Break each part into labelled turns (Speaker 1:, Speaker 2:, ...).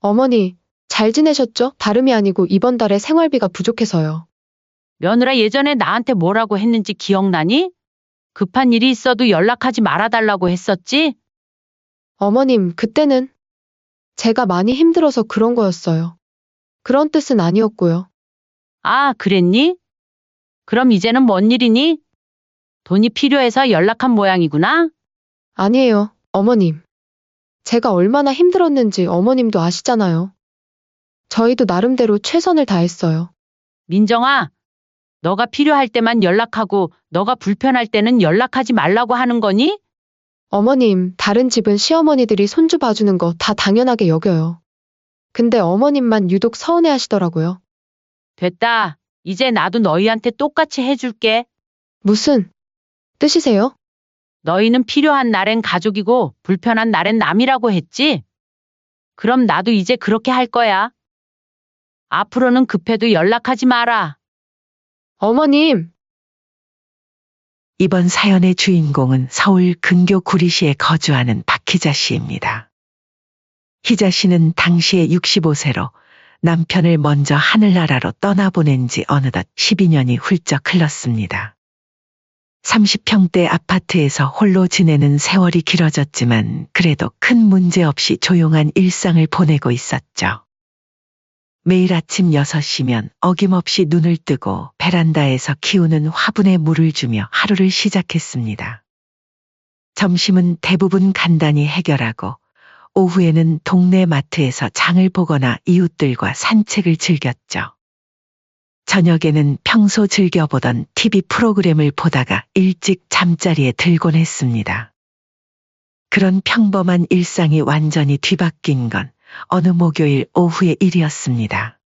Speaker 1: 어머니, 잘 지내셨죠? 다름이 아니고 이번 달에 생활비가 부족해서요.
Speaker 2: 며느라 예전에 나한테 뭐라고 했는지 기억나니? 급한 일이 있어도 연락하지 말아달라고 했었지?
Speaker 1: 어머님, 그때는 제가 많이 힘들어서 그런 거였어요. 그런 뜻은 아니었고요.
Speaker 2: 아, 그랬니? 그럼 이제는 뭔 일이니? 돈이 필요해서 연락한 모양이구나?
Speaker 1: 아니에요, 어머님. 제가 얼마나 힘들었는지 어머님도 아시잖아요. 저희도 나름대로 최선을 다했어요.
Speaker 2: 민정아, 너가 필요할 때만 연락하고 너가 불편할 때는 연락하지 말라고 하는 거니?
Speaker 1: 어머님, 다른 집은 시어머니들이 손주 봐주는 거 다 당연하게 여겨요. 근데 어머님만 유독 서운해 하시더라고요.
Speaker 2: 됐다. 이제 나도 너희한테 똑같이 해줄게.
Speaker 1: 무슨 뜻이세요?
Speaker 2: 너희는 필요한 날엔 가족이고 불편한 날엔 남이라고 했지? 그럼 나도 이제 그렇게 할 거야. 앞으로는 급해도 연락하지 마라.
Speaker 1: 어머님,
Speaker 3: 이번 사연의 주인공은 서울 근교 구리시에 거주하는 박희자 씨입니다. 희자 씨는 당시에 65세로 남편을 먼저 하늘나라로 떠나보낸 지 어느덧 12년이 훌쩍 흘렀습니다. 30평대 아파트에서 홀로 지내는 세월이 길어졌지만 그래도 큰 문제 없이 조용한 일상을 보내고 있었죠. 매일 아침 6시면 어김없이 눈을 뜨고 베란다에서 키우는 화분에 물을 주며 하루를 시작했습니다. 점심은 대부분 간단히 해결하고 오후에는 동네 마트에서 장을 보거나 이웃들과 산책을 즐겼죠. 저녁에는 평소 즐겨보던 TV 프로그램을 보다가 일찍 잠자리에 들곤 했습니다. 그런 평범한 일상이 완전히 뒤바뀐 건 어느 목요일 오후의 일이었습니다.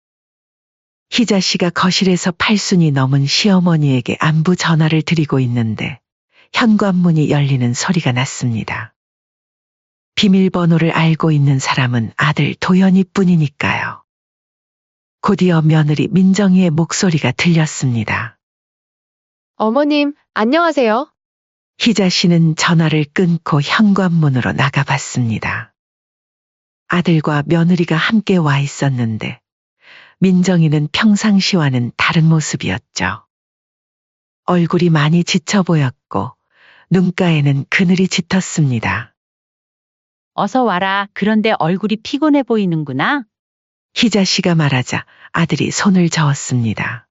Speaker 3: 희자 씨가 거실에서 8순이 넘은 시어머니에게 안부 전화를 드리고 있는데 현관문이 열리는 소리가 났습니다. 비밀번호를 알고 있는 사람은 아들 도연이 뿐이니까요. 곧이어 며느리 민정이의 목소리가 들렸습니다.
Speaker 1: 어머님, 안녕하세요.
Speaker 3: 희자 씨는 전화를 끊고 현관문으로 나가봤습니다. 아들과 며느리가 함께 와 있었는데 민정이는 평상시와는 다른 모습이었죠. 얼굴이 많이 지쳐 보였고 눈가에는 그늘이 짙었습니다.
Speaker 2: 어서 와라. 그런데 얼굴이 피곤해 보이는구나.
Speaker 3: 희자 씨가 말하자 아들이 손을 저었습니다.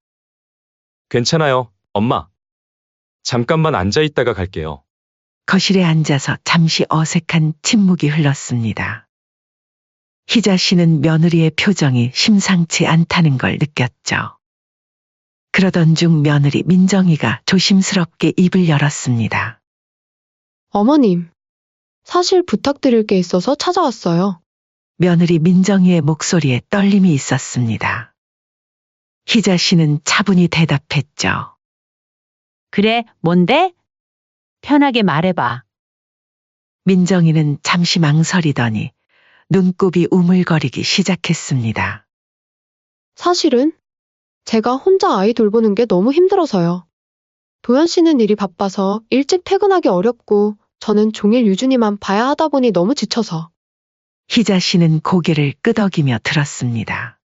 Speaker 4: 괜찮아요, 엄마. 잠깐만 앉아 있다가 갈게요.
Speaker 3: 거실에 앉아서 잠시 어색한 침묵이 흘렀습니다. 희자 씨는 며느리의 표정이 심상치 않다는 걸 느꼈죠. 그러던 중 며느리 민정이가 조심스럽게 입을 열었습니다.
Speaker 1: 어머님, 사실 부탁드릴 게 있어서 찾아왔어요.
Speaker 3: 며느리 민정이의 목소리에 떨림이 있었습니다. 희자 씨는 차분히 대답했죠.
Speaker 2: 그래, 뭔데? 편하게 말해봐.
Speaker 3: 민정이는 잠시 망설이더니 눈곱이 우물거리기 시작했습니다.
Speaker 1: 사실은 제가 혼자 아이 돌보는 게 너무 힘들어서요. 도연 씨는 일이 바빠서 일찍 퇴근하기 어렵고 저는 종일 유준이만 봐야 하다 보니 너무 지쳐서.
Speaker 3: 희자 씨는 고개를 끄덕이며 들었습니다.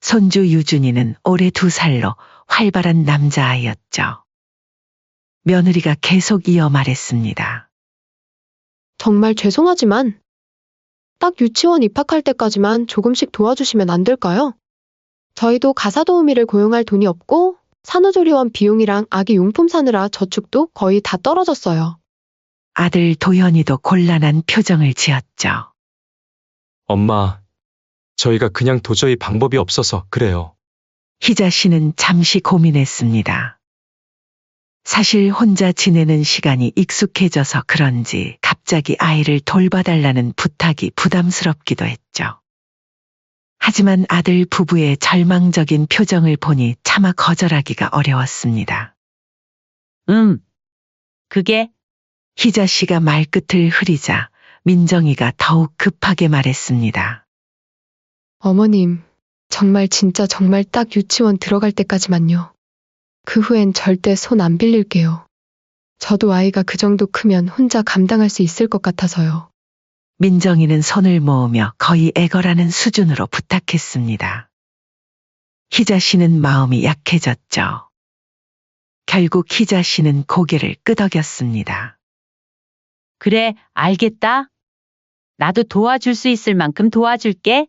Speaker 3: 손주 유준이는 올해 2살로 활발한 남자아이였죠. 며느리가 계속 이어 말했습니다.
Speaker 1: 정말 죄송하지만 딱 유치원 입학할 때까지만 조금씩 도와주시면 안 될까요? 저희도 가사도우미를 고용할 돈이 없고 산후조리원 비용이랑 아기 용품 사느라 저축도 거의 다 떨어졌어요.
Speaker 3: 아들 도연이도 곤란한 표정을 지었죠.
Speaker 4: 엄마, 저희가 그냥 도저히 방법이 없어서 그래요.
Speaker 3: 희자 씨는 잠시 고민했습니다. 사실 혼자 지내는 시간이 익숙해져서 그런지 갑자기 아이를 돌봐달라는 부탁이 부담스럽기도 했죠. 하지만 아들 부부의 절망적인 표정을 보니 차마 거절하기가 어려웠습니다.
Speaker 2: 그게
Speaker 3: 희자 씨가 말끝을 흐리자 민정이가 더욱 급하게 말했습니다.
Speaker 1: 어머님, 정말 진짜 정말 딱 유치원 들어갈 때까지만요. 그 후엔 절대 손 안 빌릴게요. 저도 아이가 그 정도 크면 혼자 감당할 수 있을 것 같아서요.
Speaker 3: 민정이는 손을 모으며 거의 애걸하는 수준으로 부탁했습니다. 희자 씨는 마음이 약해졌죠. 결국 희자 씨는 고개를 끄덕였습니다.
Speaker 2: 그래, 알겠다. 나도 도와줄 수 있을 만큼 도와줄게.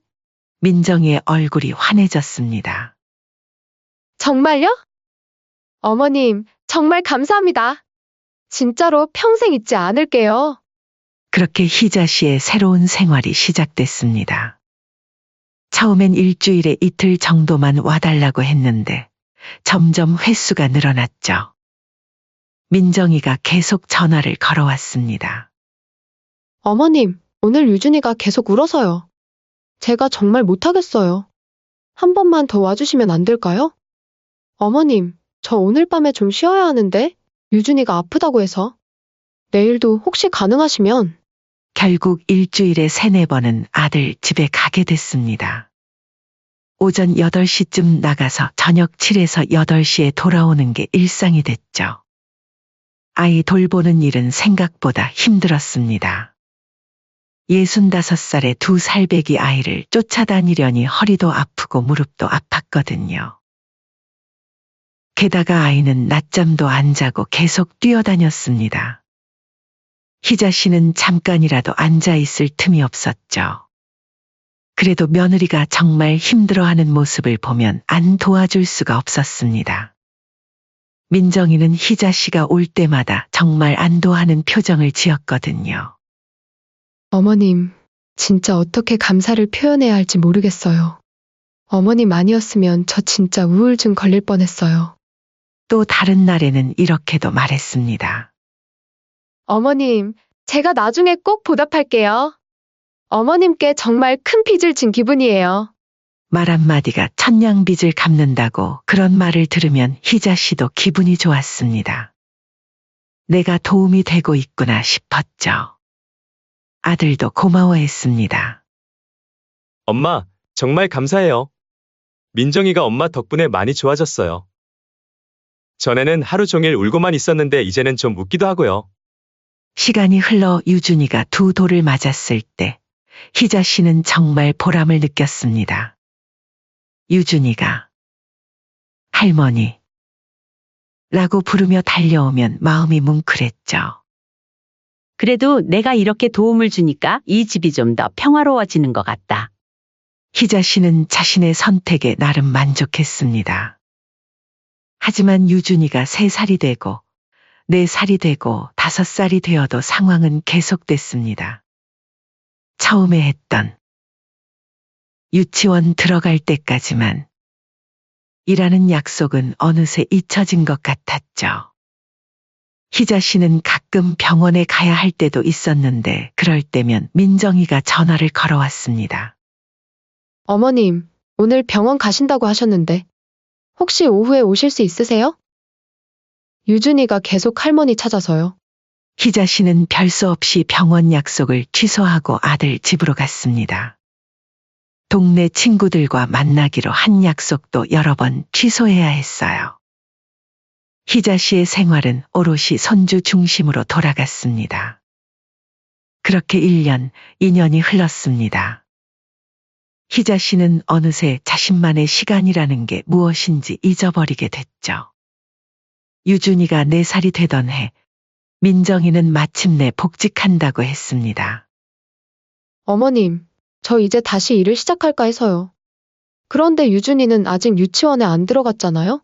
Speaker 3: 민정이의 얼굴이 환해졌습니다.
Speaker 1: 정말요? 어머님, 정말 감사합니다. 진짜로 평생 잊지 않을게요.
Speaker 3: 그렇게 희자 씨의 새로운 생활이 시작됐습니다. 처음엔 일주일에 이틀 정도만 와달라고 했는데 점점 횟수가 늘어났죠. 민정이가 계속 전화를 걸어왔습니다.
Speaker 1: 어머님, 오늘 유준이가 계속 울어서요. 제가 정말 못하겠어요. 한 번만 더 와주시면 안 될까요? 어머님, 저 오늘 밤에 좀 쉬어야 하는데 유준이가 아프다고 해서. 내일도 혹시 가능하시면.
Speaker 3: 결국 일주일에 3-4번은 아들 집에 가게 됐습니다. 오전 8시쯤 나가서 저녁 7에서 8시에 돌아오는 게 일상이 됐죠. 아이 돌보는 일은 생각보다 힘들었습니다. 65살의 2살배기 아이를 쫓아다니려니 허리도 아프고 무릎도 아팠거든요. 게다가 아이는 낮잠도 안 자고 계속 뛰어다녔습니다. 희자 씨는 잠깐이라도 앉아 있을 틈이 없었죠. 그래도 며느리가 정말 힘들어하는 모습을 보면 안 도와줄 수가 없었습니다. 민정이는 희자 씨가 올 때마다 정말 안도하는 표정을 지었거든요.
Speaker 1: 어머님, 진짜 어떻게 감사를 표현해야 할지 모르겠어요. 어머님 아니었으면 저 진짜 우울증 걸릴 뻔했어요.
Speaker 3: 또 다른 날에는 이렇게도 말했습니다.
Speaker 1: 어머님, 제가 나중에 꼭 보답할게요. 어머님께 정말 큰 빚을 진 기분이에요.
Speaker 3: 말 한마디가 천냥빚을 갚는다고 그런 말을 들으면 희자 씨도 기분이 좋았습니다. 내가 도움이 되고 있구나 싶었죠. 아들도 고마워했습니다.
Speaker 4: 엄마, 정말 감사해요. 민정이가 엄마 덕분에 많이 좋아졌어요. 전에는 하루 종일 울고만 있었는데 이제는 좀 웃기도 하고요.
Speaker 3: 시간이 흘러 유준이가 2 돌을 맞았을 때 희자 씨는 정말 보람을 느꼈습니다. 유준이가 할머니 라고 부르며 달려오면 마음이 뭉클했죠.
Speaker 2: 그래도 내가 이렇게 도움을 주니까 이 집이 좀 더 평화로워지는 것 같다.
Speaker 3: 희자 씨는 자신의 선택에 나름 만족했습니다. 하지만 유준이가 3살이 되고 4살이 되고 5살이 되어도 상황은 계속됐습니다. 처음에 했던 유치원 들어갈 때까지만 이라는 약속은 어느새 잊혀진 것 같았죠. 희자 씨는 가끔 병원에 가야 할 때도 있었는데 그럴 때면 민정이가 전화를 걸어왔습니다.
Speaker 1: 어머님, 오늘 병원 가신다고 하셨는데 혹시 오후에 오실 수 있으세요? 유준이가 계속 할머니 찾아서요.
Speaker 3: 희자 씨는 별 수 없이 병원 약속을 취소하고 아들 집으로 갔습니다. 동네 친구들과 만나기로 한 약속도 여러 번 취소해야 했어요. 희자 씨의 생활은 오롯이 손주 중심으로 돌아갔습니다. 그렇게 1년, 2년이 흘렀습니다. 희자 씨는 어느새 자신만의 시간이라는 게 무엇인지 잊어버리게 됐죠. 유준이가 4살이 되던 해, 민정이는 마침내 복직한다고 했습니다.
Speaker 1: 어머님, 저 이제 다시 일을 시작할까 해서요. 그런데 유준이는 아직 유치원에 안 들어갔잖아요?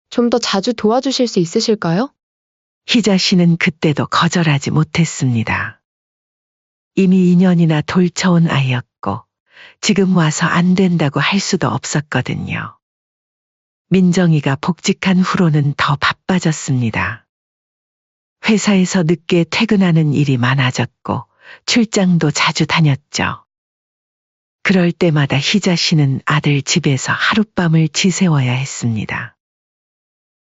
Speaker 1: 좀 더 자주 도와주실 수 있으실까요?
Speaker 3: 희자 씨는 그때도 거절하지 못했습니다. 이미 2년이나 돌쳐온 아이였고 지금 와서 안 된다고 할 수도 없었거든요. 민정이가 복직한 후로는 더 바빠졌습니다. 회사에서 늦게 퇴근하는 일이 많아졌고 출장도 자주 다녔죠. 그럴 때마다 희자 씨는 아들 집에서 하룻밤을 지새워야 했습니다.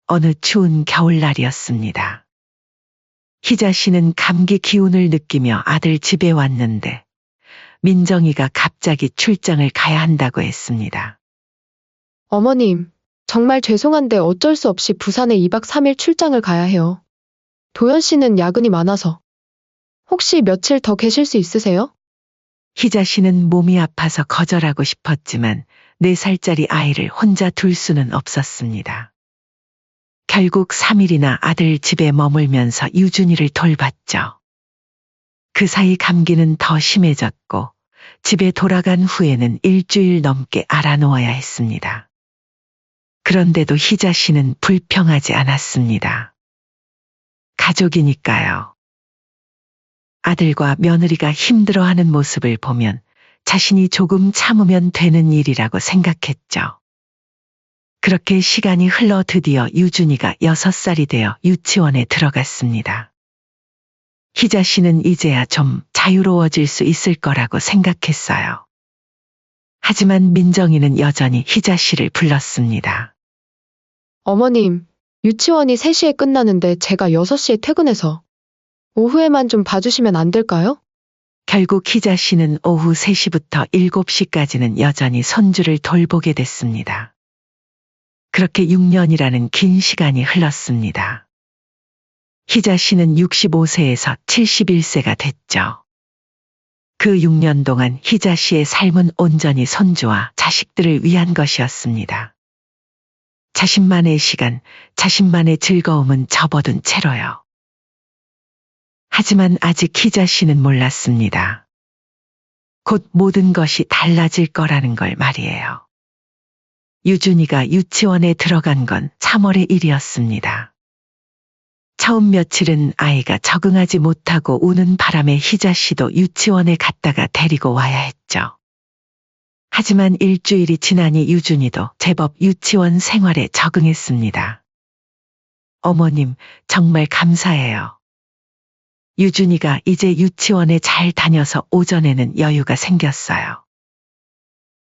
Speaker 3: 어느 추운 겨울날이었습니다. 희자 씨는 감기 기운을 느끼며 아들 집에 왔는데 민정이가 갑자기 출장을 가야 한다고 했습니다.
Speaker 1: 어머님, 정말 죄송한데 어쩔 수 없이 부산에 2박 3일 출장을 가야 해요. 도연 씨는 야근이 많아서. 혹시 며칠 더 계실 수 있으세요?
Speaker 3: 희자 씨는 몸이 아파서 거절하고 싶었지만 4살짜리 아이를 혼자 둘 수는 없었습니다. 결국 3일이나 아들 집에 머물면서 유준이를 돌봤죠. 그 사이 감기는 더 심해졌고 집에 돌아간 후에는 일주일 넘게 알아놓아야 했습니다. 그런데도 희자 씨는 불평하지 않았습니다. 가족이니까요. 아들과 며느리가 힘들어하는 모습을 보면 자신이 조금 참으면 되는 일이라고 생각했죠. 그렇게 시간이 흘러 드디어 유준이가 6살이 되어 유치원에 들어갔습니다. 희자 씨는 이제야 좀 자유로워질 수 있을 거라고 생각했어요. 하지만 민정이는 여전히 희자 씨를 불렀습니다.
Speaker 1: 어머님, 유치원이 3시에 끝나는데 제가 6시에 퇴근해서 오후에만 좀 봐주시면 안 될까요?
Speaker 3: 결국 희자 씨는 오후 3시부터 7시까지는 여전히 손주를 돌보게 됐습니다. 그렇게 6년이라는 긴 시간이 흘렀습니다. 희자 씨는 65세에서 71세가 됐죠. 그 6년 동안 희자 씨의 삶은 온전히 손주와 자식들을 위한 것이었습니다. 자신만의 시간, 자신만의 즐거움은 접어둔 채로요. 하지만 아직 희자 씨는 몰랐습니다. 곧 모든 것이 달라질 거라는 걸 말이에요. 유준이가 유치원에 들어간 건 3월의 일이었습니다. 처음 며칠은 아이가 적응하지 못하고 우는 바람에 희자 씨도 유치원에 갔다가 데리고 와야 했죠. 하지만 일주일이 지나니 유준이도 제법 유치원 생활에 적응했습니다. 어머님, 정말 감사해요. 유준이가 이제 유치원에 잘 다녀서 오전에는 여유가 생겼어요.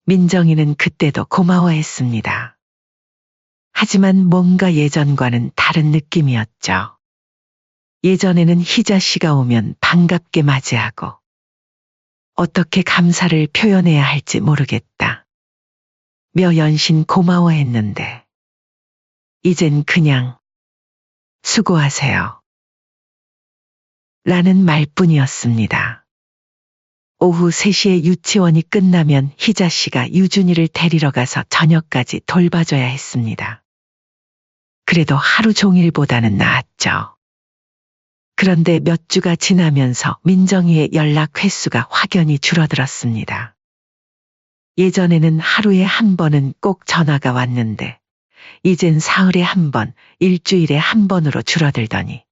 Speaker 3: 민정이는 그때도 고마워했습니다. 하지만 뭔가 예전과는 다른 느낌이었죠. 예전에는 희자 씨가 오면 반갑게 맞이하고 어떻게 감사를 표현해야 할지 모르겠다. 며 연신 고마워했는데 이젠 그냥 수고하세요. 라는 말뿐이었습니다. 오후 3시에 유치원이 끝나면 희자 씨가 유준이를 데리러 가서 저녁까지 돌봐줘야 했습니다. 그래도 하루 종일보다는 나았죠. 그런데 몇 주가 지나면서 민정이의 연락 횟수가 확연히 줄어들었습니다. 예전에는 하루에 한 번은 꼭 전화가 왔는데 이젠 사흘에 한 번, 일주일에 한 번으로 줄어들더니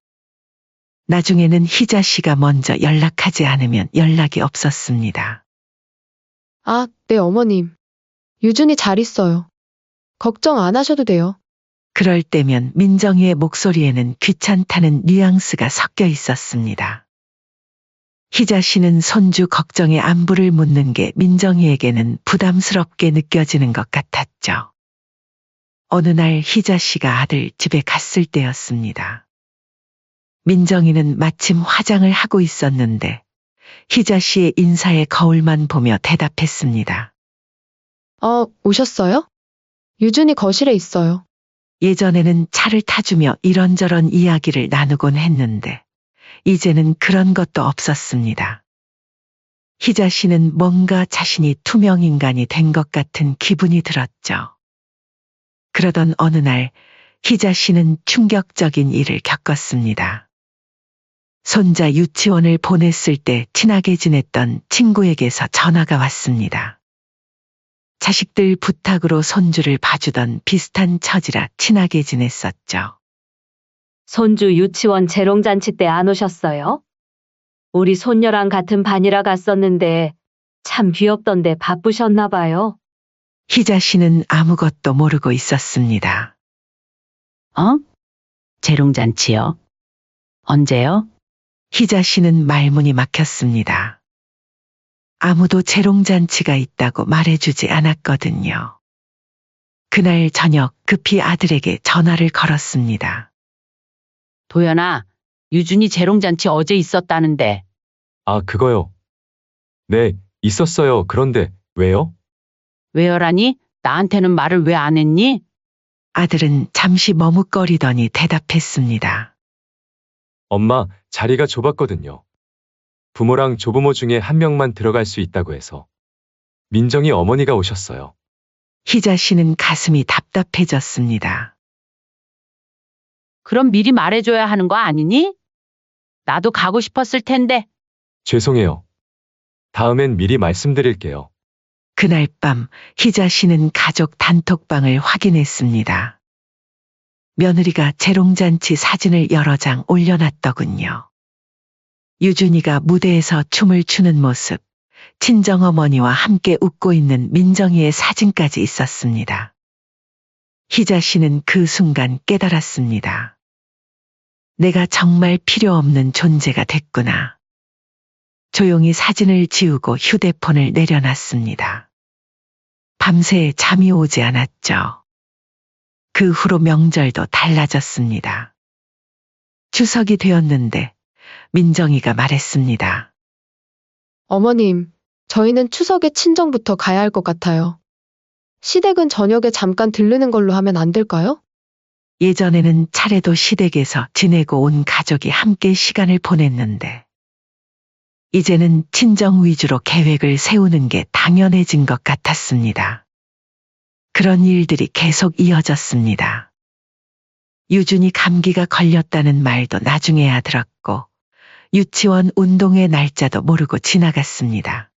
Speaker 3: 나중에는 희자 씨가 먼저 연락하지 않으면 연락이 없었습니다.
Speaker 1: 아, 네, 어머님. 유준이 잘 있어요. 걱정 안 하셔도 돼요.
Speaker 3: 그럴 때면 민정이의 목소리에는 귀찮다는 뉘앙스가 섞여 있었습니다. 희자 씨는 손주 걱정에 안부를 묻는 게 민정이에게는 부담스럽게 느껴지는 것 같았죠. 어느 날 희자 씨가 아들 집에 갔을 때였습니다. 민정이는 마침 화장을 하고 있었는데 희자 씨의 인사에 거울만 보며 대답했습니다.
Speaker 1: 오셨어요? 유준이 거실에 있어요.
Speaker 3: 예전에는 차를 타주며 이런저런 이야기를 나누곤 했는데 이제는 그런 것도 없었습니다. 희자 씨는 뭔가 자신이 투명인간이 된 것 같은 기분이 들었죠. 그러던 어느 날 희자 씨는 충격적인 일을 겪었습니다. 손자 유치원을 보냈을 때 친하게 지냈던 친구에게서 전화가 왔습니다. 자식들 부탁으로 손주를 봐주던 비슷한 처지라 친하게 지냈었죠.
Speaker 5: 손주 유치원 재롱잔치 때 안 오셨어요? 우리 손녀랑 같은 반이라 갔었는데 참 귀엽던데 바쁘셨나 봐요.
Speaker 3: 희자 씨는 아무것도 모르고 있었습니다.
Speaker 2: 재롱잔치요? 언제요?
Speaker 3: 희자 씨는 말문이 막혔습니다. 아무도 재롱잔치가 있다고 말해주지 않았거든요. 그날 저녁 급히 아들에게 전화를 걸었습니다.
Speaker 2: 도연아, 유준이 재롱잔치 어제 있었다는데.
Speaker 4: 아, 그거요. 네, 있었어요. 그런데 왜요?
Speaker 2: 왜요라니? 나한테는 말을 왜 안 했니?
Speaker 3: 아들은 잠시 머뭇거리더니 대답했습니다.
Speaker 4: 엄마, 자리가 좁았거든요. 부모랑 조부모 중에 한 명만 들어갈 수 있다고 해서 민정이 어머니가 오셨어요.
Speaker 3: 희자 씨는 가슴이 답답해졌습니다.
Speaker 2: 그럼 미리 말해줘야 하는 거 아니니? 나도 가고 싶었을 텐데.
Speaker 4: 죄송해요. 다음엔 미리 말씀드릴게요.
Speaker 3: 그날 밤 희자 씨는 가족 단톡방을 확인했습니다. 며느리가 재롱잔치 사진을 여러 장 올려놨더군요. 유준이가 무대에서 춤을 추는 모습, 친정어머니와 함께 웃고 있는 민정이의 사진까지 있었습니다. 희자 씨는 그 순간 깨달았습니다. 내가 정말 필요 없는 존재가 됐구나. 조용히 사진을 지우고 휴대폰을 내려놨습니다. 밤새 잠이 오지 않았죠. 그 후로 명절도 달라졌습니다. 추석이 되었는데 민정이가 말했습니다.
Speaker 1: 어머님, 저희는 추석에 친정부터 가야 할 것 같아요. 시댁은 저녁에 잠깐 들르는 걸로 하면 안 될까요?
Speaker 3: 예전에는 차례도 시댁에서 지내고 온 가족이 함께 시간을 보냈는데 이제는 친정 위주로 계획을 세우는 게 당연해진 것 같았습니다. 그런 일들이 계속 이어졌습니다. 유준이 감기가 걸렸다는 말도 나중에야 들었고 유치원 운동회 날짜도 모르고 지나갔습니다.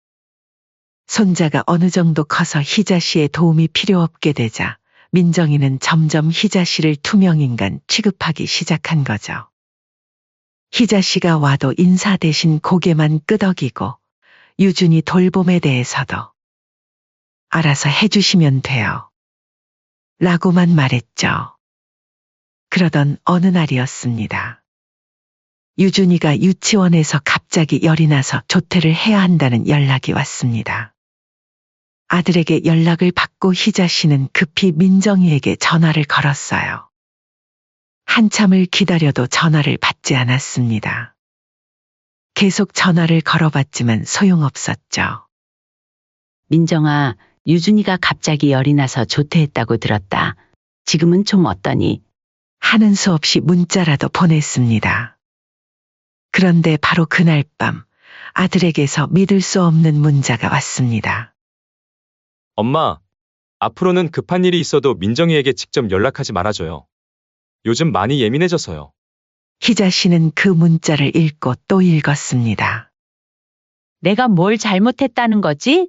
Speaker 3: 손자가 어느 정도 커서 희자 씨의 도움이 필요 없게 되자 민정이는 점점 희자 씨를 투명인간 취급하기 시작한 거죠. 희자 씨가 와도 인사 대신 고개만 끄덕이고 유준이 돌봄에 대해서도 알아서 해주시면 돼요. 라고만 말했죠. 그러던 어느 날이었습니다. 유준이가 유치원에서 갑자기 열이 나서 조퇴를 해야 한다는 연락이 왔습니다. 아들에게 연락을 받고 희자 씨는 급히 민정이에게 전화를 걸었어요. 한참을 기다려도 전화를 받지 않았습니다. 계속 전화를 걸어봤지만 소용없었죠.
Speaker 2: 민정아, 유준이가 갑자기 열이 나서 조퇴했다고 들었다. 지금은 좀 어떠니?
Speaker 3: 하는 수 없이 문자라도 보냈습니다. 그런데 바로 그날 밤 아들에게서 믿을 수 없는 문자가 왔습니다.
Speaker 4: 엄마, 앞으로는 급한 일이 있어도 민정이에게 직접 연락하지 말아줘요. 요즘 많이 예민해져서요.
Speaker 3: 희자 씨는 그 문자를 읽고 또 읽었습니다.
Speaker 2: 내가 뭘 잘못했다는 거지?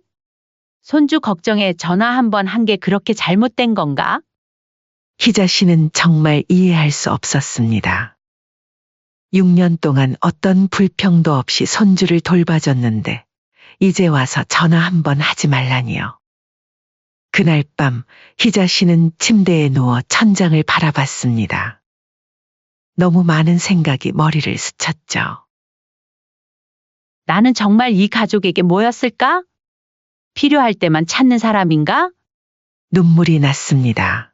Speaker 2: 손주 걱정에 전화 한 번 한 게 그렇게 잘못된 건가?
Speaker 3: 희자 씨는 정말 이해할 수 없었습니다. 6년 동안 어떤 불평도 없이 손주를 돌봐줬는데 이제 와서 전화 한 번 하지 말라니요. 그날 밤 희자 씨는 침대에 누워 천장을 바라봤습니다. 너무 많은 생각이 머리를 스쳤죠.
Speaker 2: 나는 정말 이 가족에게 뭐였을까? 필요할 때만 찾는 사람인가?
Speaker 3: 눈물이 났습니다.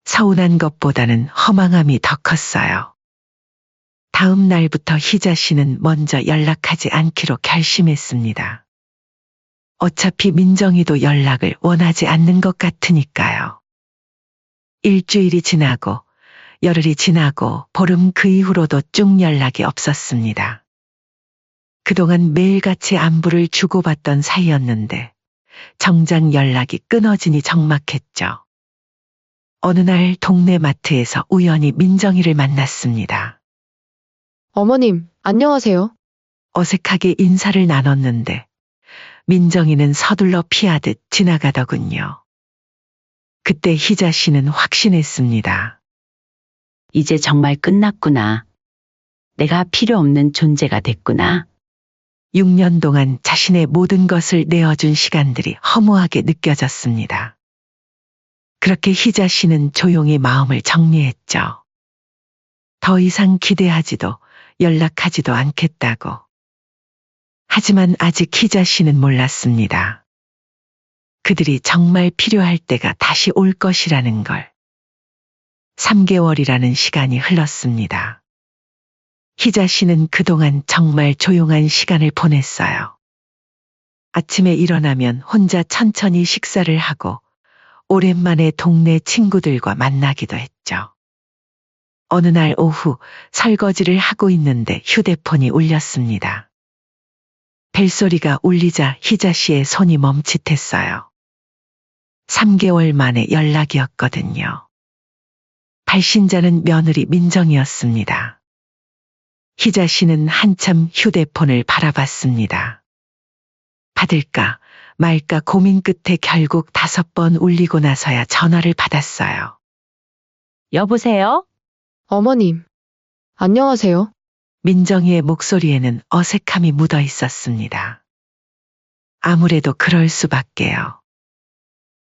Speaker 3: 서운한 것보다는 허망함이 더 컸어요. 다음 날부터 희자 씨는 먼저 연락하지 않기로 결심했습니다. 어차피 민정이도 연락을 원하지 않는 것 같으니까요. 일주일이 지나고 열흘이 지나고 보름 그 이후로도 쭉 연락이 없었습니다. 그동안 매일같이 안부를 주고받던 사이였는데 정작 연락이 끊어지니 적막했죠. 어느 날 동네 마트에서 우연히 민정이를 만났습니다.
Speaker 1: 어머님, 안녕하세요.
Speaker 3: 어색하게 인사를 나눴는데 민정이는 서둘러 피하듯 지나가더군요. 그때 희자 씨는 확신했습니다.
Speaker 2: 이제 정말 끝났구나. 내가 필요 없는 존재가 됐구나.
Speaker 3: 6년 동안 자신의 모든 것을 내어준 시간들이 허무하게 느껴졌습니다. 그렇게 희자 씨는 조용히 마음을 정리했죠. 더 이상 기대하지도 연락하지도 않겠다고. 하지만 아직 희자 씨는 몰랐습니다. 그들이 정말 필요할 때가 다시 올 것이라는 걸. 3개월이라는 시간이 흘렀습니다. 희자 씨는 그동안 정말 조용한 시간을 보냈어요. 아침에 일어나면 혼자 천천히 식사를 하고 오랜만에 동네 친구들과 만나기도 했죠. 어느 날 오후 설거지를 하고 있는데 휴대폰이 울렸습니다. 벨소리가 울리자 희자 씨의 손이 멈칫했어요. 3개월 만에 연락이었거든요. 발신자는 며느리 민정이었습니다. 희자 씨는 한참 휴대폰을 바라봤습니다. 받을까 말까 고민 끝에 결국 5번 울리고 나서야 전화를 받았어요.
Speaker 2: 여보세요?
Speaker 1: 어머님. 안녕하세요.
Speaker 3: 민정이의 목소리에는 어색함이 묻어 있었습니다. 아무래도 그럴 수밖에요.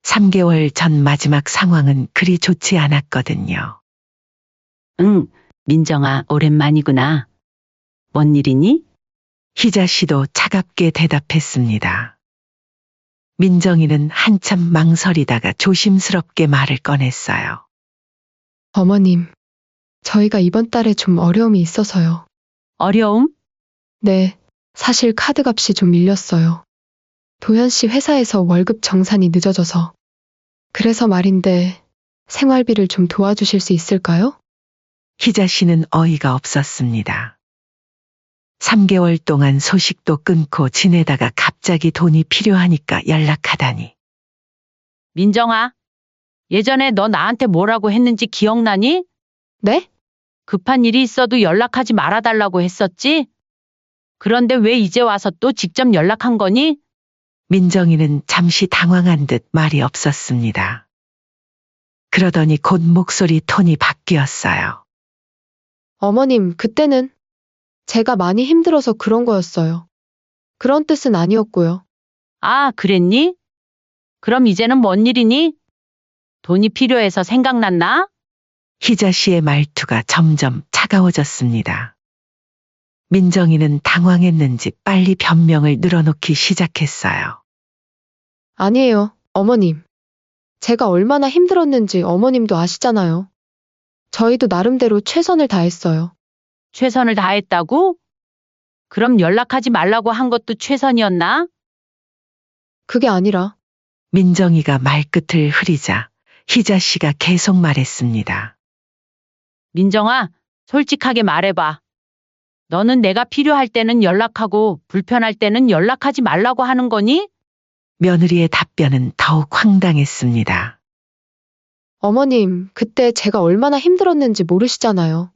Speaker 3: 3개월 전 마지막 상황은 그리 좋지 않았거든요.
Speaker 2: 응, 민정아, 오랜만이구나. 뭔 일이니?
Speaker 3: 희자 씨도 차갑게 대답했습니다. 민정이는 한참 망설이다가 조심스럽게 말을 꺼냈어요.
Speaker 1: 어머님. 저희가 이번 달에 좀 어려움이 있어서요.
Speaker 2: 어려움?
Speaker 1: 네. 사실 카드값이 좀 밀렸어요. 도현 씨 회사에서 월급 정산이 늦어져서. 그래서 말인데 생활비를 좀 도와주실 수 있을까요?
Speaker 3: 희자 씨는 어이가 없었습니다. 3개월 동안 소식도 끊고 지내다가 갑자기 돈이 필요하니까 연락하다니.
Speaker 2: 민정아, 예전에 너 나한테 뭐라고 했는지 기억나니?
Speaker 1: 네?
Speaker 2: 급한 일이 있어도 연락하지 말아달라고 했었지? 그런데 왜 이제 와서 또 직접 연락한 거니?
Speaker 3: 민정이는 잠시 당황한 듯 말이 없었습니다. 그러더니 곧 목소리 톤이 바뀌었어요.
Speaker 1: 어머님, 그때는 제가 많이 힘들어서 그런 거였어요. 그런 뜻은 아니었고요.
Speaker 2: 아, 그랬니? 그럼 이제는 뭔 일이니? 돈이 필요해서 생각났나?
Speaker 3: 희자 씨의 말투가 점점 차가워졌습니다. 민정이는 당황했는지 빨리 변명을 늘어놓기 시작했어요.
Speaker 1: 아니에요, 어머님. 제가 얼마나 힘들었는지 어머님도 아시잖아요. 저희도 나름대로 최선을 다했어요.
Speaker 2: 최선을 다했다고? 그럼 연락하지 말라고 한 것도 최선이었나?
Speaker 1: 그게 아니라
Speaker 3: 민정이가 말끝을 흐리자 희자 씨가 계속 말했습니다.
Speaker 2: 민정아, 솔직하게 말해봐. 너는 내가 필요할 때는 연락하고 불편할 때는 연락하지 말라고 하는 거니?
Speaker 3: 며느리의 답변은 더욱 황당했습니다.
Speaker 1: 어머님, 그때 제가 얼마나 힘들었는지 모르시잖아요.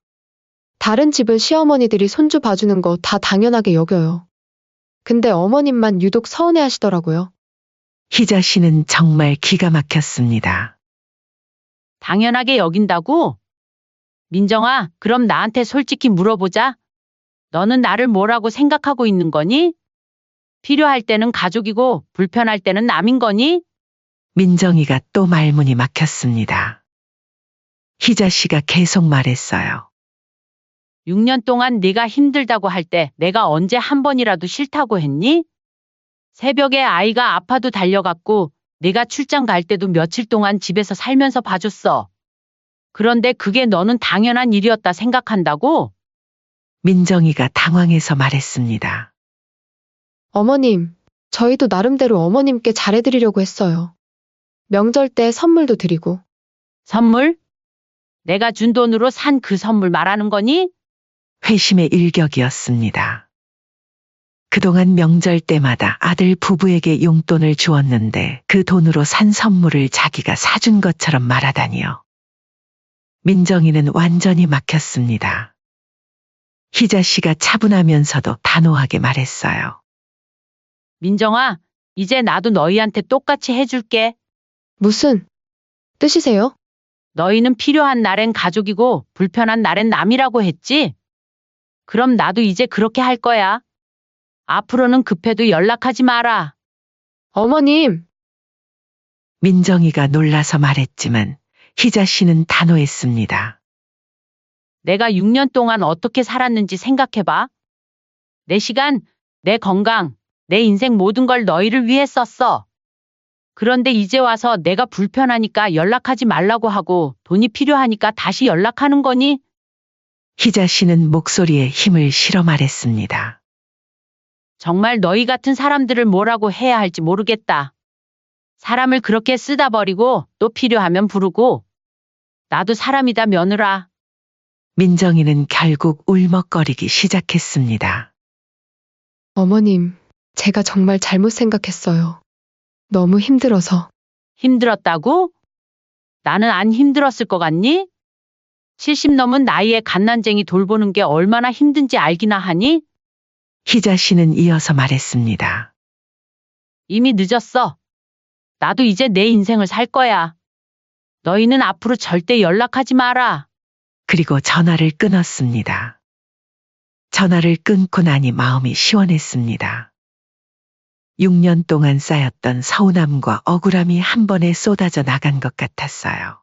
Speaker 1: 다른 집은 시어머니들이 손주 봐주는 거 다 당연하게 여겨요. 근데 어머님만 유독 서운해 하시더라고요.
Speaker 3: 희자 씨는 정말 기가 막혔습니다.
Speaker 2: 당연하게 여긴다고? 민정아, 그럼 나한테 솔직히 물어보자. 너는 나를 뭐라고 생각하고 있는 거니? 필요할 때는 가족이고 불편할 때는 남인 거니?
Speaker 3: 민정이가 또 말문이 막혔습니다. 희자 씨가 계속 말했어요.
Speaker 2: 6년 동안 네가 힘들다고 할 때 내가 언제 한 번이라도 싫다고 했니? 새벽에 아이가 아파도 달려갔고 네가 출장 갈 때도 며칠 동안 집에서 살면서 봐줬어. 그런데 그게 너는 당연한 일이었다 생각한다고?
Speaker 3: 민정이가 당황해서 말했습니다.
Speaker 1: 어머님, 저희도 나름대로 어머님께 잘해드리려고 했어요. 명절 때 선물도 드리고.
Speaker 2: 선물? 내가 준 돈으로 산 그 선물 말하는 거니?
Speaker 3: 회심의 일격이었습니다. 그동안 명절 때마다 아들 부부에게 용돈을 주었는데 그 돈으로 산 선물을 자기가 사준 것처럼 말하다니요. 민정이는 완전히 막혔습니다. 희자 씨가 차분하면서도 단호하게 말했어요.
Speaker 2: 민정아, 이제 나도 너희한테 똑같이 해줄게.
Speaker 1: 무슨 뜻이세요?
Speaker 2: 너희는 필요한 날엔 가족이고 불편한 날엔 남이라고 했지? 그럼 나도 이제 그렇게 할 거야. 앞으로는 급해도 연락하지 마라.
Speaker 1: 어머님,
Speaker 3: 민정이가 놀라서 말했지만 희자 씨는 단호했습니다.
Speaker 2: 내가 6년 동안 어떻게 살았는지 생각해봐. 내 시간, 내 건강, 내 인생 모든 걸 너희를 위해 썼어. 그런데 이제 와서 내가 불편하니까 연락하지 말라고 하고 돈이 필요하니까 다시 연락하는 거니?
Speaker 3: 희자 씨는 목소리에 힘을 실어 말했습니다.
Speaker 2: 정말 너희 같은 사람들을 뭐라고 해야 할지 모르겠다. 사람을 그렇게 쓰다 버리고 또 필요하면 부르고. 나도 사람이다 며느라.
Speaker 3: 민정이는 결국 울먹거리기 시작했습니다.
Speaker 1: 어머님, 제가 정말 잘못 생각했어요. 너무 힘들어서.
Speaker 2: 힘들었다고? 나는 안 힘들었을 것 같니? 70 넘은 나이에 갓난쟁이 돌보는 게 얼마나 힘든지 알기나 하니?
Speaker 3: 희자 씨는 이어서 말했습니다.
Speaker 2: 이미 늦었어. 나도 이제 내 인생을 살 거야. 너희는 앞으로 절대 연락하지 마라.
Speaker 3: 그리고 전화를 끊었습니다. 전화를 끊고 나니 마음이 시원했습니다. 6년 동안 쌓였던 서운함과 억울함이 한 번에 쏟아져 나간 것 같았어요.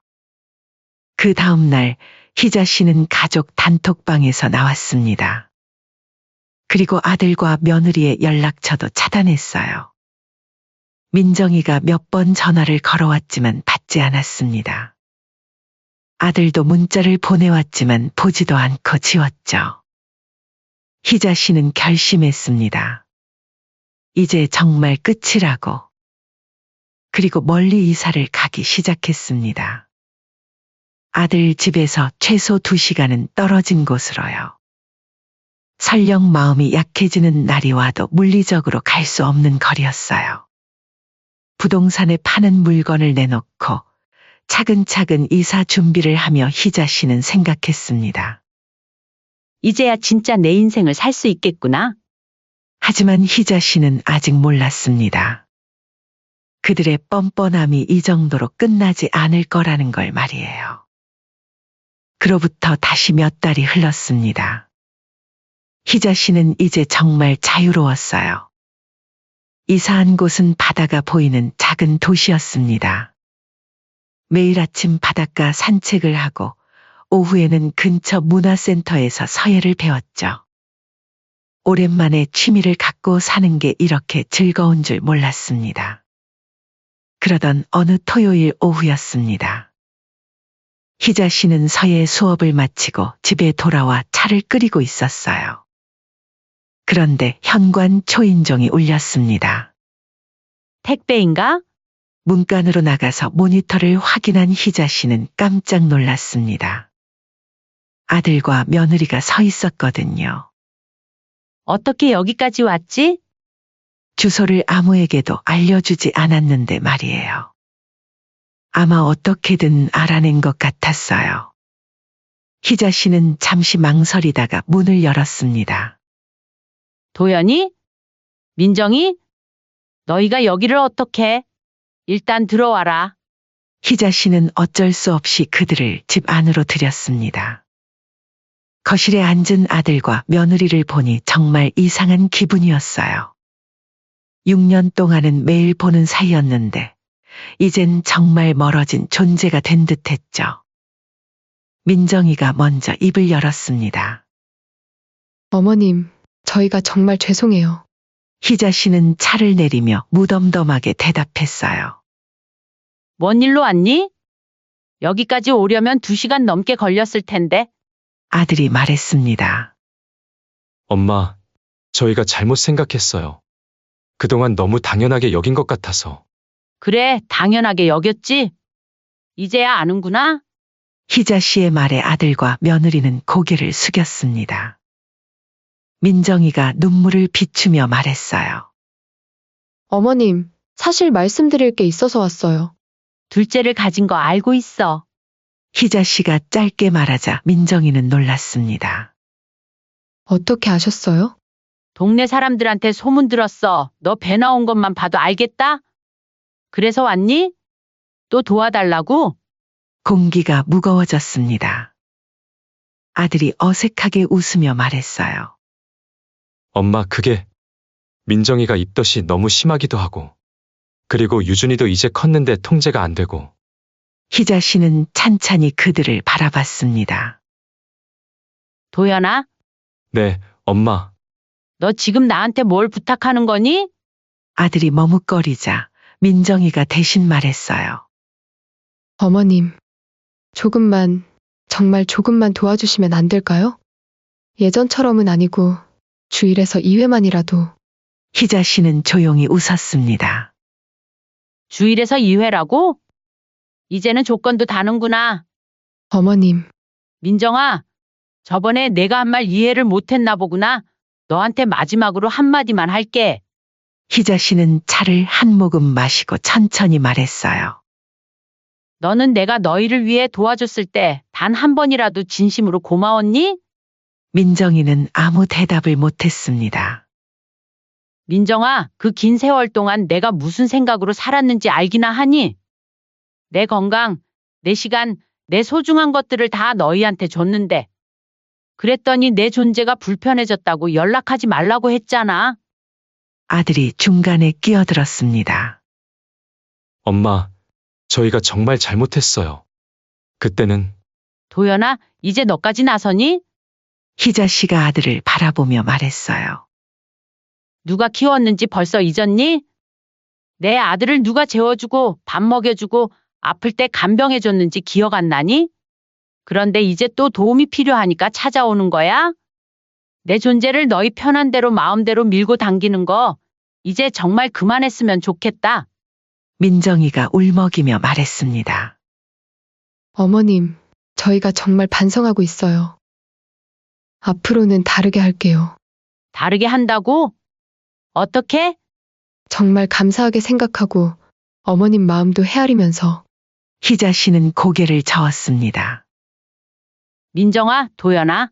Speaker 3: 그 다음 날 희자 씨는 가족 단톡방에서 나왔습니다. 그리고 아들과 며느리의 연락처도 차단했어요. 민정이가 몇 번 전화를 걸어왔지만 받지 않았습니다. 아들도 문자를 보내왔지만 보지도 않고 지웠죠. 희자 씨는 결심했습니다. 이제 정말 끝이라고. 그리고 멀리 이사를 가기 시작했습니다. 아들 집에서 최소 2시간은 떨어진 곳으로요. 설령 마음이 약해지는 날이 와도 물리적으로 갈 수 없는 거리였어요. 부동산에 파는 물건을 내놓고 차근차근 이사 준비를 하며 희자 씨는 생각했습니다.
Speaker 2: 이제야 진짜 내 인생을 살 수 있겠구나.
Speaker 3: 하지만 희자 씨는 아직 몰랐습니다. 그들의 뻔뻔함이 이 정도로 끝나지 않을 거라는 걸 말이에요. 그로부터 다시 몇 달이 흘렀습니다. 희자 씨는 이제 정말 자유로웠어요. 이사한 곳은 바다가 보이는 작은 도시였습니다. 매일 아침 바닷가 산책을 하고 오후에는 근처 문화센터에서 서예를 배웠죠. 오랜만에 취미를 갖고 사는 게 이렇게 즐거운 줄 몰랐습니다. 그러던 어느 토요일 오후였습니다. 희자 씨는 서예 수업을 마치고 집에 돌아와 차를 끓이고 있었어요. 그런데 현관 초인종이 울렸습니다.
Speaker 2: 택배인가?
Speaker 3: 문간으로 나가서 모니터를 확인한 희자 씨는 깜짝 놀랐습니다. 아들과 며느리가 서 있었거든요.
Speaker 2: 어떻게 여기까지 왔지?
Speaker 3: 주소를 아무에게도 알려주지 않았는데 말이에요. 아마 어떻게든 알아낸 것 같았어요. 희자 씨는 잠시 망설이다가 문을 열었습니다.
Speaker 2: 도연이? 민정이? 너희가 여기를 어떻게? 일단 들어와라.
Speaker 3: 희자 씨는 어쩔 수 없이 그들을 집 안으로 들였습니다. 거실에 앉은 아들과 며느리를 보니 정말 이상한 기분이었어요. 6년 동안은 매일 보는 사이였는데 이젠 정말 멀어진 존재가 된 듯했죠. 민정이가 먼저 입을 열었습니다.
Speaker 1: 어머님, 저희가 정말 죄송해요.
Speaker 3: 희자 씨는 차를 내리며 무덤덤하게 대답했어요.
Speaker 2: 뭔 일로 왔니? 여기까지 오려면 2시간 넘게 걸렸을 텐데.
Speaker 3: 아들이 말했습니다.
Speaker 4: 엄마, 저희가 잘못 생각했어요. 그동안 너무 당연하게 여긴 것 같아서.
Speaker 2: 그래, 당연하게 여겼지? 이제야 아는구나?
Speaker 3: 희자 씨의 말에 아들과 며느리는 고개를 숙였습니다. 민정이가 눈물을 비추며 말했어요.
Speaker 1: 어머님, 사실 말씀드릴 게 있어서 왔어요.
Speaker 2: 둘째를 가진 거 알고 있어.
Speaker 3: 희자 씨가 짧게 말하자 민정이는 놀랐습니다.
Speaker 1: 어떻게 아셨어요?
Speaker 2: 동네 사람들한테 소문 들었어. 너 배 나온 것만 봐도 알겠다? 그래서 왔니? 또 도와달라고?
Speaker 3: 공기가 무거워졌습니다. 아들이 어색하게 웃으며 말했어요.
Speaker 4: 엄마, 그게 민정이가 입덧이 너무 심하기도 하고. 그리고 유준이도 이제 컸는데 통제가 안 되고.
Speaker 3: 희자 씨는 찬찬히 그들을 바라봤습니다.
Speaker 2: 도연아,
Speaker 4: 네, 엄마.
Speaker 2: 너 지금 나한테 뭘 부탁하는 거니?
Speaker 3: 아들이 머뭇거리자 민정이가 대신 말했어요.
Speaker 1: 어머님, 조금만, 정말 조금만 도와주시면 안 될까요? 예전처럼은 아니고 주일에서 2회만이라도.
Speaker 3: 희자 씨는 조용히 웃었습니다.
Speaker 2: 주일에서 2회라고? 이제는 조건도 다는구나.
Speaker 1: 어머님,
Speaker 2: 민정아, 저번에 내가 한 말 이해를 못했나 보구나. 너한테 마지막으로 한마디만 할게.
Speaker 3: 희자 씨는 차를 한 모금 마시고 천천히 말했어요.
Speaker 2: 너는 내가 너희를 위해 도와줬을 때 단 한 번이라도 진심으로 고마웠니?
Speaker 3: 민정이는 아무 대답을 못했습니다.
Speaker 2: 민정아, 그 긴 세월 동안 내가 무슨 생각으로 살았는지 알기나 하니? 내 건강, 내 시간, 내 소중한 것들을 다 너희한테 줬는데. 그랬더니 내 존재가 불편해졌다고 연락하지 말라고 했잖아.
Speaker 3: 아들이 중간에 끼어들었습니다.
Speaker 4: 엄마, 저희가 정말 잘못했어요. 그때는
Speaker 2: 도연아, 이제 너까지 나서니?
Speaker 3: 희자 씨가 아들을 바라보며 말했어요.
Speaker 2: 누가 키웠는지 벌써 잊었니? 내 아들을 누가 재워주고 밥 먹여주고 아플 때 간병해줬는지 기억 안 나니? 그런데 이제 또 도움이 필요하니까 찾아오는 거야? 내 존재를 너희 편한 대로 마음대로 밀고 당기는 거 이제 정말 그만했으면 좋겠다.
Speaker 3: 민정이가 울먹이며 말했습니다.
Speaker 1: 어머님, 저희가 정말 반성하고 있어요. 앞으로는 다르게 할게요.
Speaker 2: 다르게 한다고? 어떻게?
Speaker 1: 정말 감사하게 생각하고 어머님 마음도 헤아리면서.
Speaker 3: 희자 씨는 고개를 저었습니다.
Speaker 2: 민정아, 도연아.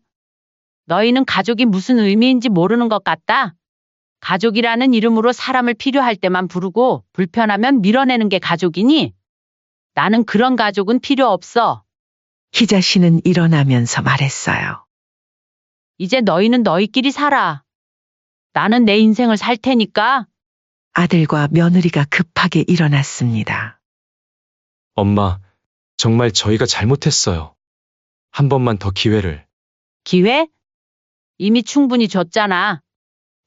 Speaker 2: 너희는 가족이 무슨 의미인지 모르는 것 같다. 가족이라는 이름으로 사람을 필요할 때만 부르고 불편하면 밀어내는 게 가족이니? 나는 그런 가족은 필요 없어.
Speaker 3: 희자 씨는 일어나면서 말했어요.
Speaker 2: 이제 너희는 너희끼리 살아. 나는 내 인생을 살 테니까.
Speaker 3: 아들과 며느리가 급하게 일어났습니다.
Speaker 4: 엄마, 정말 저희가 잘못했어요. 한 번만 더 기회를.
Speaker 2: 기회? 이미 충분히 줬잖아.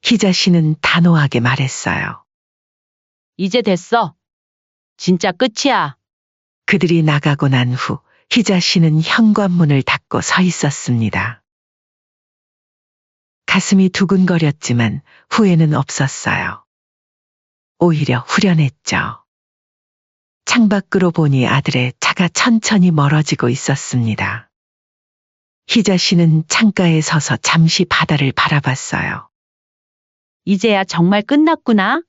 Speaker 3: 희자 씨는 단호하게 말했어요.
Speaker 2: 이제 됐어. 진짜 끝이야.
Speaker 3: 그들이 나가고 난 후 희자 씨는 현관문을 닫고 서 있었습니다. 가슴이 두근거렸지만 후회는 없었어요. 오히려 후련했죠. 창밖으로 보니 아들의 차가 천천히 멀어지고 있었습니다. 희자 씨는 창가에 서서 잠시 바다를 바라봤어요.
Speaker 2: 이제야 정말 끝났구나.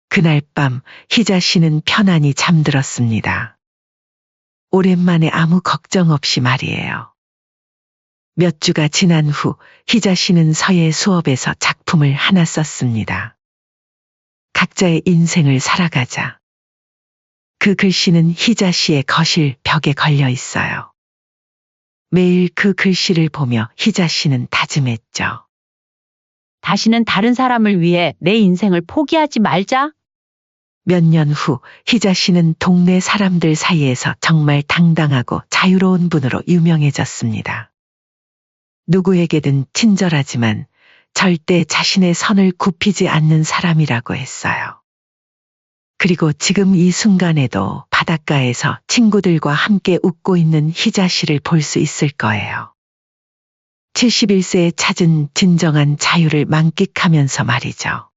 Speaker 3: 그날 밤 희자 씨는 편안히 잠들었습니다. 오랜만에 아무 걱정 없이 말이에요. 몇 주가 지난 후 희자 씨는 서예 수업에서 작품을 하나 썼습니다. 각자의 인생을 살아가자. 그 글씨는 희자 씨의 거실 벽에 걸려 있어요. 매일 그 글씨를 보며 희자 씨는 다짐했죠.
Speaker 2: 다시는 다른 사람을 위해 내 인생을 포기하지 말자.
Speaker 3: 몇 년 후 희자 씨는 동네 사람들 사이에서 정말 당당하고 자유로운 분으로 유명해졌습니다. 누구에게든 친절하지만 절대 자신의 선을 굽히지 않는 사람이라고 했어요. 그리고 지금 이 순간에도 바닷가에서 친구들과 함께 웃고 있는 희자 씨를 볼 수 있을 거예요. 71세에 찾은 진정한 자유를 만끽하면서 말이죠.